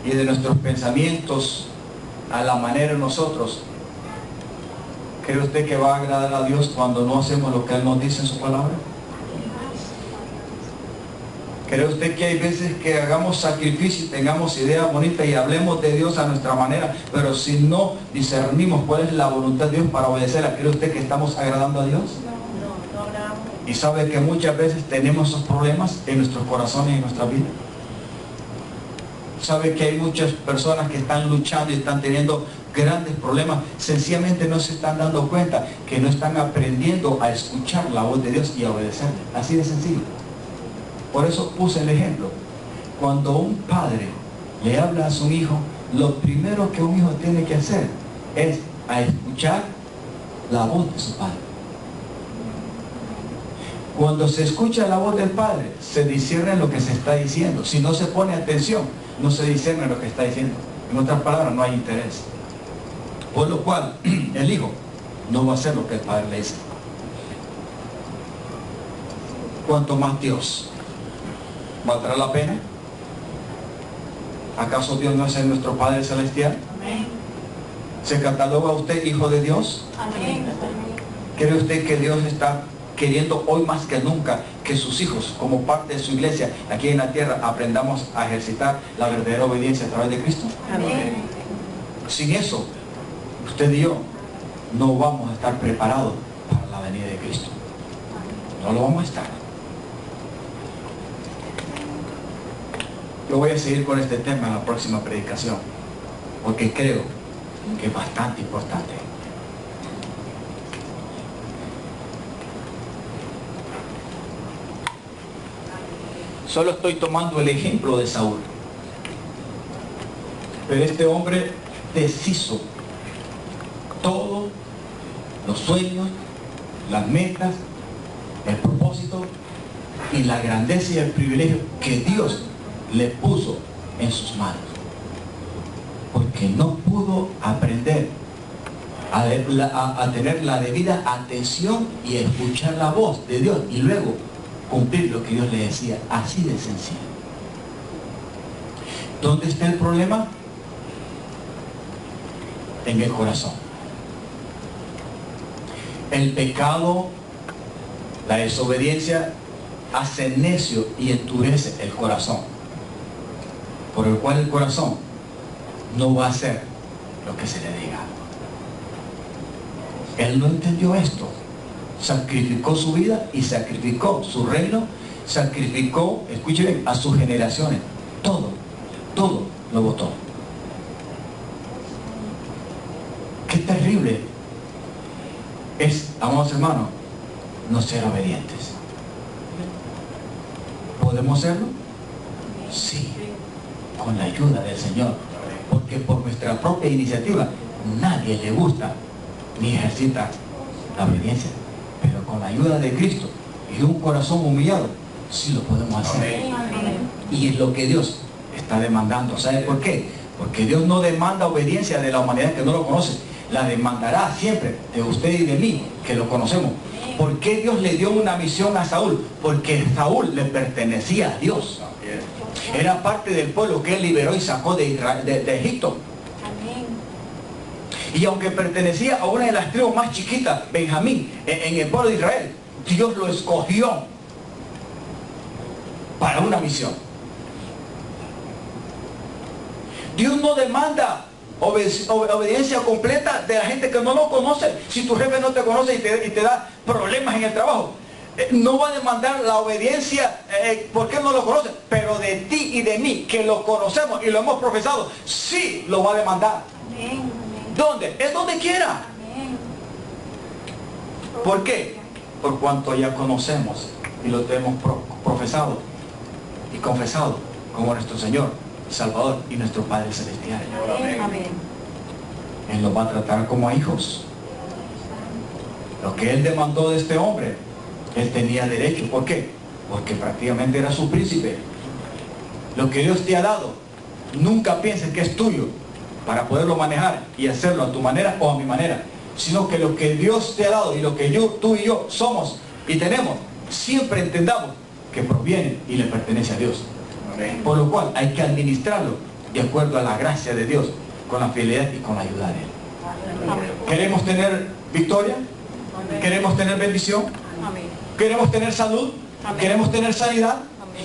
y de nuestros pensamientos a la manera de nosotros, cree usted que va a agradar a Dios cuando no hacemos lo que Él nos dice en su palabra? ¿Cree usted que hay veces que hagamos sacrificio y tengamos ideas bonitas y hablemos de Dios a nuestra manera, pero si no discernimos cuál es la voluntad de Dios para obedecerla, cree usted que estamos agradando a Dios? No agradamos. Y sabe que muchas veces tenemos esos problemas en nuestros corazones y en nuestra vida. Sabe que hay muchas personas que están luchando y están teniendo grandes problemas, sencillamente no se están dando cuenta que no están aprendiendo a escuchar la voz de Dios y a obedecerla. Así de sencillo. Por eso puse el ejemplo. Cuando un padre le habla a su hijo, lo primero que un hijo tiene que hacer es a escuchar la voz de su padre. Cuando se escucha la voz del Padre, se discierne lo que se está diciendo. Si no se pone atención, no se discierne lo que está diciendo. En otras palabras, no hay interés. Por lo cual, el Hijo no va a hacer lo que el Padre le dice. ¿Cuánto más Dios? ¿Valdrá la pena? ¿Acaso Dios no es nuestro Padre Celestial? Amén. ¿Se cataloga usted hijo de Dios? Amén. ¿Cree usted que Dios está queriendo hoy más que nunca que sus hijos, como parte de su iglesia aquí en la tierra, aprendamos a ejercitar la verdadera obediencia a través de Cristo? Amén. Sin eso, usted y yo no vamos a estar preparados para la venida de Cristo. No lo vamos a estar. Yo voy a seguir con este tema en la próxima predicación, porque creo que es bastante importante. Solo estoy tomando el ejemplo de Saúl. Pero este hombre deshizo todos los sueños, las metas, el propósito y la grandeza y el privilegio que Dios le puso en sus manos. Porque no pudo aprender a tener la debida atención y escuchar la voz de Dios y luego cumplir lo que Dios le decía. Así de sencillo. ¿Dónde está el problema? En el corazón. El pecado, la desobediencia, hace necio y endurece el corazón, por el cual el corazón no va a hacer lo que se le diga. Él no entendió esto. Sacrificó su vida y sacrificó su reino, sacrificó, escuchen, a sus generaciones. Todo lo botó. Qué terrible es, amados hermanos, no ser obedientes. ¿Podemos serlo? Sí, con la ayuda del Señor. Porque por nuestra propia iniciativa nadie le gusta ni ejercita la obediencia. Pero con la ayuda de Cristo y un corazón humillado, sí lo podemos hacer. Y es lo que Dios está demandando. ¿Sabe por qué? Porque Dios no demanda obediencia de la humanidad que no lo conoce. La demandará siempre de usted y de mí, que lo conocemos. ¿Por qué Dios le dio una misión a Saúl? Porque Saúl le pertenecía a Dios. Era parte del pueblo que él liberó y sacó de Egipto. Y aunque pertenecía a una de las tribus más chiquitas, Benjamín, en el pueblo de Israel, Dios lo escogió para una misión. Dios no demanda obediencia completa de la gente que no lo conoce. Si tu jefe no te conoce y te da problemas en el trabajo, no va a demandar la obediencia porque no lo conoce. Pero de ti y de mí, que lo conocemos y lo hemos profesado, sí lo va a demandar. Amén. ¿Dónde? Es donde quiera. Amén. ¿Por qué? Por cuanto ya conocemos y lo tenemos profesado y confesado como nuestro Señor, Salvador y nuestro Padre Celestial. Amén. Él los va a tratar como a hijos. Lo que Él demandó de este hombre, Él tenía derecho. ¿Por qué? Porque prácticamente era su príncipe. Lo que Dios te ha dado, nunca pienses que es tuyo para poderlo manejar y hacerlo a tu manera o a mi manera, sino que lo que Dios te ha dado y lo que tú y yo somos y tenemos, siempre entendamos que proviene y le pertenece a Dios. Por lo cual hay que administrarlo de acuerdo a la gracia de Dios, con la fidelidad y con la ayuda de Él. ¿Queremos tener victoria? ¿Queremos tener bendición? ¿Queremos tener salud? ¿Queremos tener sanidad?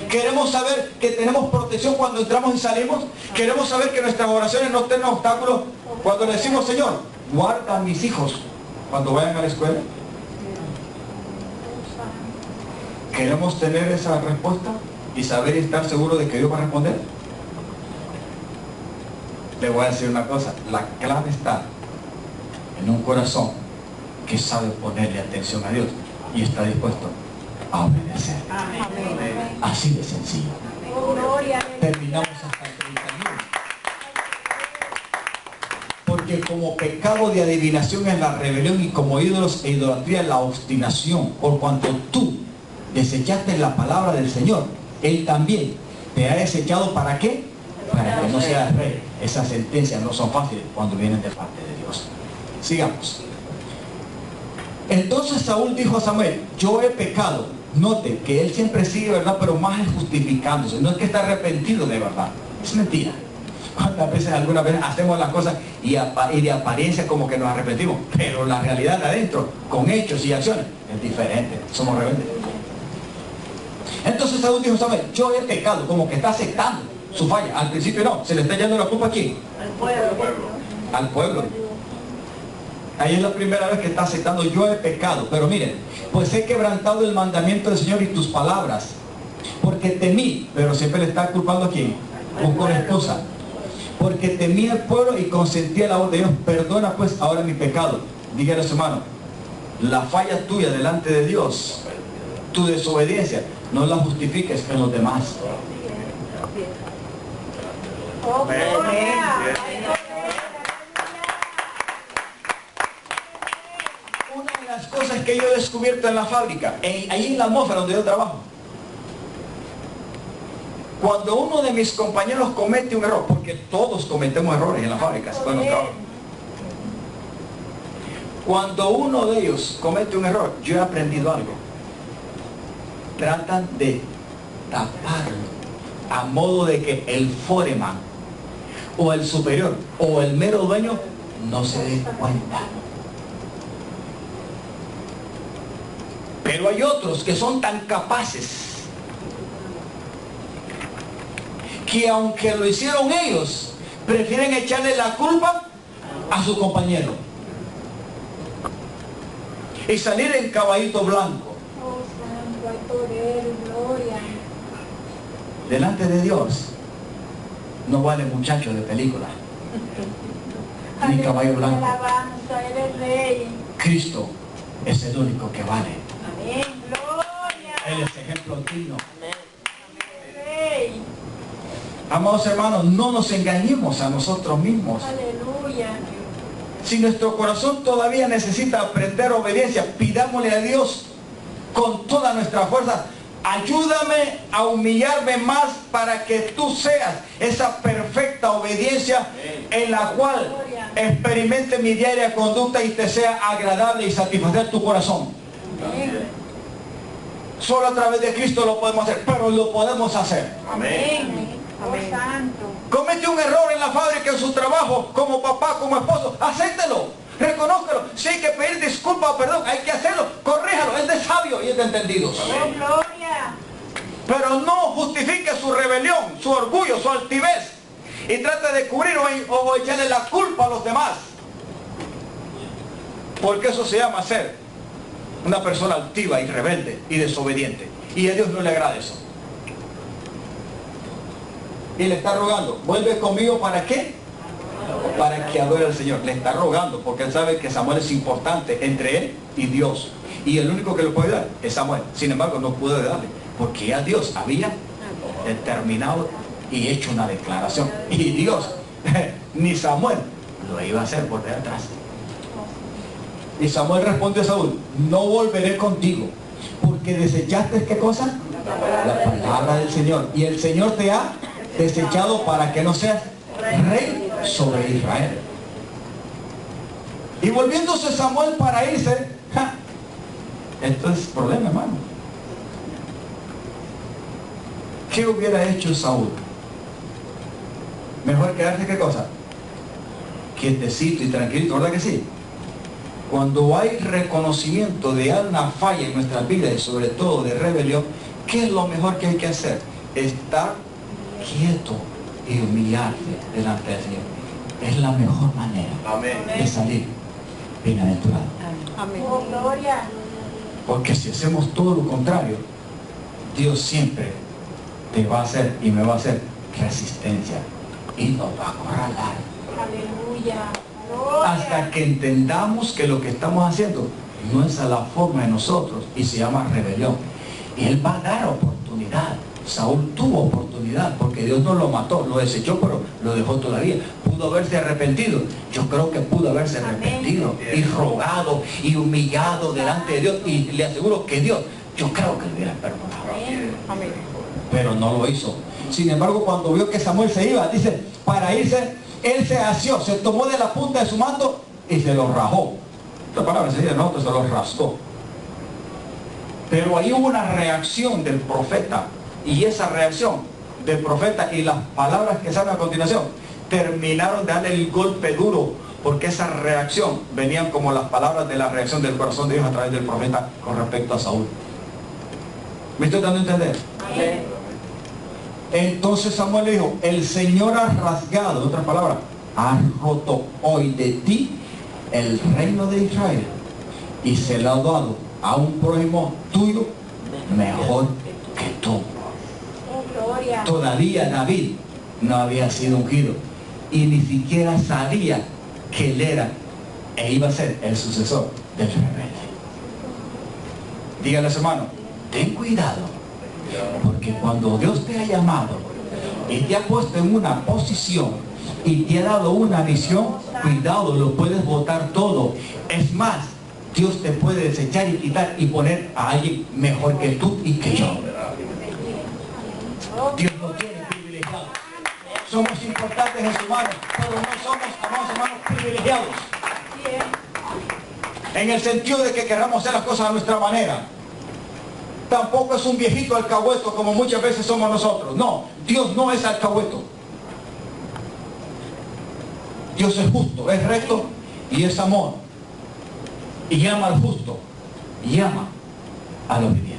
¿Queremos saber que tenemos protección cuando entramos y salimos? ¿Queremos saber que nuestras oraciones no tienen obstáculos cuando le decimos, Señor, guarda a mis hijos cuando vayan a la escuela? ¿Queremos tener esa respuesta y saber y estar seguro de que Dios va a responder? Le voy a decir una cosa, la clave está en un corazón que sabe ponerle atención a Dios y está dispuesto a obedecer. Así de sencillo. Terminamos hasta el 31. Porque como pecado de adivinación es la rebelión y como ídolos e idolatría la obstinación, por cuanto tú desechaste la palabra del Señor, Él también te ha desechado. ¿Para qué? Para que no seas rey. Esas sentencias no son fáciles cuando vienen de parte de Dios. Sigamos. Entonces Saúl dijo a Samuel: yo he pecado. Note que él siempre sigue, ¿verdad? Pero más es justificándose. No es que está arrepentido de verdad. Es mentira. ¿Cuántas veces, algunas veces hacemos las cosas y de apariencia como que nos arrepentimos? Pero la realidad de adentro, con hechos y acciones, es diferente. Somos rebeldes. Entonces Saúl dijo a Samuel: yo he pecado. Como que está aceptando su falla. Al principio no. ¿Se le está echando la culpa a quién? Al pueblo. Al pueblo. Ahí es la primera vez que está aceptando: yo he pecado. Pero miren, pues he quebrantado el mandamiento del Señor y tus palabras, porque temí. Pero siempre le está culpando a quién. Busco una excusa. Porque temí al pueblo y consentí a la voz de Dios. Perdona pues ahora mi pecado. Dígale a su hermano: la falla tuya delante de Dios, tu desobediencia, no la justifiques en los demás. Oh, gloria. Una de las cosas que yo he descubierto en la fábrica, ahí en la atmósfera donde yo trabajo, cuando uno de mis compañeros comete un error, porque todos cometemos errores en las fábricas cuando trabajo, cuando uno de ellos comete un error, yo he aprendido algo: tratan de taparlo a modo de que el foreman o el superior o el mero dueño no se dé cuenta. Pero hay otros que son tan capaces que aunque lo hicieron ellos, prefieren echarle la culpa a su compañero y salir en caballito blanco. Oh, santo, hay poder, gloria. Delante de Dios no vale muchacho de película ni caballo blanco. Alabanza, eres rey. Cristo es el único que vale. Amén, gloria. Él es ejemplo digno. Rey. Amados hermanos, no nos engañemos a nosotros mismos. Aleluya. Si nuestro corazón todavía necesita aprender obediencia, pidámosle a Dios con toda nuestra fuerza: ayúdame a humillarme más para que tú seas esa perfecta obediencia en la cual experimente mi diaria conducta y te sea agradable y satisfacer tu corazón. Amén. Solo a través de Cristo lo podemos hacer, pero lo podemos hacer. Amén. Oh, santo. Comete un error en la fábrica, en su trabajo, como papá, como esposo, acéptelo, reconózcalo. Si hay que pedir disculpas o perdón, hay que hacerlo, corríjalo. Es de sabio y es de entendidos. Oh, gloria. Pero no justifique su rebelión, su orgullo, su altivez y trate de cubrir o echarle la culpa a los demás, porque eso se llama ser una persona altiva y rebelde y desobediente, y a Dios no le agrada eso. Y le está rogando: vuelve conmigo. ¿Para qué? Para que adore al Señor. Le está rogando porque él sabe que Samuel es importante entre él y Dios, y el único que le puede dar es Samuel. Sin embargo, no pudo darle porque ya Dios había determinado y hecho una declaración, y Dios ni Samuel lo iba a hacer por detrás. Y Samuel respondió a Saúl: no volveré contigo porque desechaste, ¿qué cosa? La palabra del Señor, y el Señor te ha desechado para que no seas rey sobre Israel. Y volviéndose Samuel para irse, esto es problema, hermano. ¿Qué hubiera hecho Saúl? Mejor quedarse, ¿qué cosa? Quietecito y tranquilito, ¿verdad que sí? Cuando hay reconocimiento de una falla en nuestra vida y sobre todo de rebelión, ¿qué es lo mejor que hay que hacer? Estar quieto y humillarse delante del Señor. Es la mejor manera de salir bienaventurado. Oh, gloria. Porque si hacemos todo lo contrario, Dios siempre te va a hacer y me va a hacer resistencia y nos va a acorralar. Aleluya. Gloria. Hasta que entendamos que lo que estamos haciendo no es a la forma de nosotros y se llama rebelión. Y Él va a dar oportunidad. Saúl tuvo oportunidad porque Dios no lo mató, lo desechó, pero lo dejó todavía. Pudo haberse arrepentido. Yo creo que pudo haberse arrepentido y rogado y humillado delante de Dios, y le aseguro que Dios yo creo que le hubiera perdonado. Amén. Pero no lo hizo. Sin embargo, cuando vio que Samuel se iba, dice, para irse, él se asió, se tomó de la punta de su manto y se lo rajó. Esta palabra se dice, no, se lo rasgó. Pero ahí hubo una reacción del profeta, y esa reacción del profeta y las palabras que salen a continuación terminaron de darle el golpe duro, porque esa reacción venían como las palabras de la reacción del corazón de Dios a través del profeta con respecto a Saúl. ¿Me estoy dando a entender? Amén. Entonces Samuel le dijo, el Señor ha rasgado, en otras palabras, ha roto hoy de ti el reino de Israel y se lo ha dado a un prójimo tuyo mejor que tú. Oh, gloria. Todavía David no había sido ungido y ni siquiera sabía que él era e iba a ser el sucesor del rebelde. Dígale a su hermano, ten cuidado, porque cuando Dios te ha llamado y te ha puesto en una posición y te ha dado una misión, cuidado, lo puedes botar todo. Es más, Dios te puede desechar y quitar y poner a alguien mejor que tú y que yo. Dios no tiene privilegiados. Somos importantes en su mano, pero no somos, amados hermanos, privilegiados. En el sentido de que queramos hacer las cosas a nuestra manera. Tampoco es un viejito alcahueto como muchas veces somos nosotros. No, Dios no es alcahueto. Dios es justo, es recto y es amor. Y ama al justo y ama al obediente.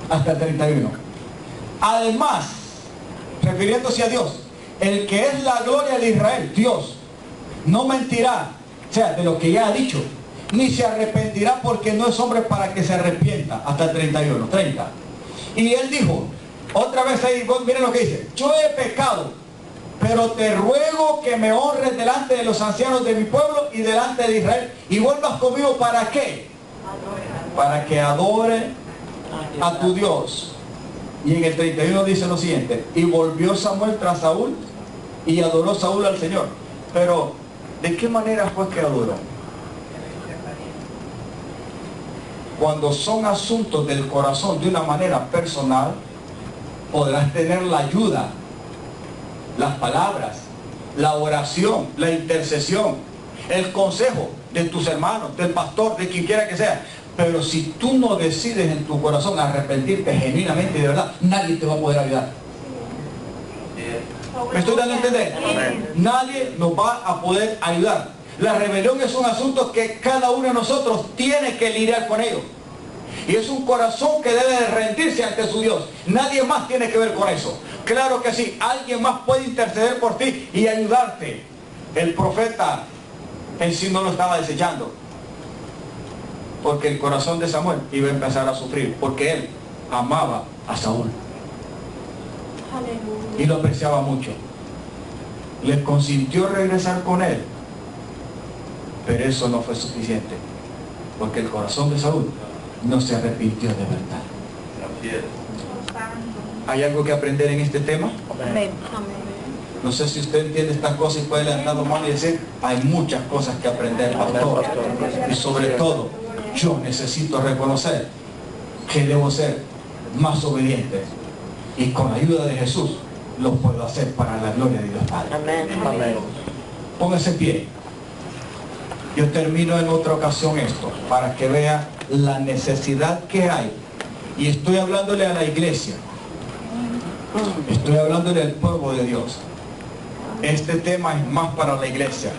Hasta el 31. Además, refiriéndose a Dios, el que es la gloria de Israel, Dios, no mentirá, o sea, de lo que ya ha dicho, ni se arrepentirá, porque no es hombre para que se arrepienta. Hasta el 31, 30. Y él dijo, otra vez ahí, miren lo que dice, yo he pecado, pero te ruego que me honres delante de los ancianos de mi pueblo y delante de Israel, y vuelvas conmigo. ¿Para qué? Para que adore a tu Dios. Y en el 31 dice lo siguiente, y volvió Samuel tras Saúl y adoró Saúl al Señor. Pero, ¿de qué manera fue que adoró? Cuando son asuntos del corazón de una manera personal, podrás tener la ayuda, las palabras, la oración, la intercesión, el consejo de tus hermanos, del pastor, de quien quiera que sea. Pero si tú no decides en tu corazón arrepentirte genuinamente y de verdad, nadie te va a poder ayudar. ¿Me estoy dando a entender? Nadie nos va a poder ayudar. La rebelión es un asunto que cada uno de nosotros tiene que lidiar con ello. Y es un corazón que debe de rendirse ante su Dios. Nadie más tiene que ver con eso. Claro que sí, alguien más puede interceder por ti y ayudarte. El profeta en sí no lo estaba desechando, porque el corazón de Samuel iba a empezar a sufrir, porque él amaba a Saúl. Aleluya. Y lo apreciaba mucho. Le consintió regresar con él, pero eso no fue suficiente, porque el corazón de Saúl no se arrepintió de verdad. Así es. ¿Hay algo que aprender en este tema? Amén. No sé si usted entiende estas cosas y puede levantar la mano y decir, hay muchas cosas que aprender, pastor. Y sobre todo, yo necesito reconocer que debo ser más obediente. Y con la ayuda de Jesús, lo puedo hacer para la gloria de Dios Padre. Amén. Póngase en pie. Yo termino en otra ocasión esto, para que vea la necesidad que hay. Y estoy hablándole a la iglesia. Estoy hablándole al pueblo de Dios. Este tema es más para la iglesia.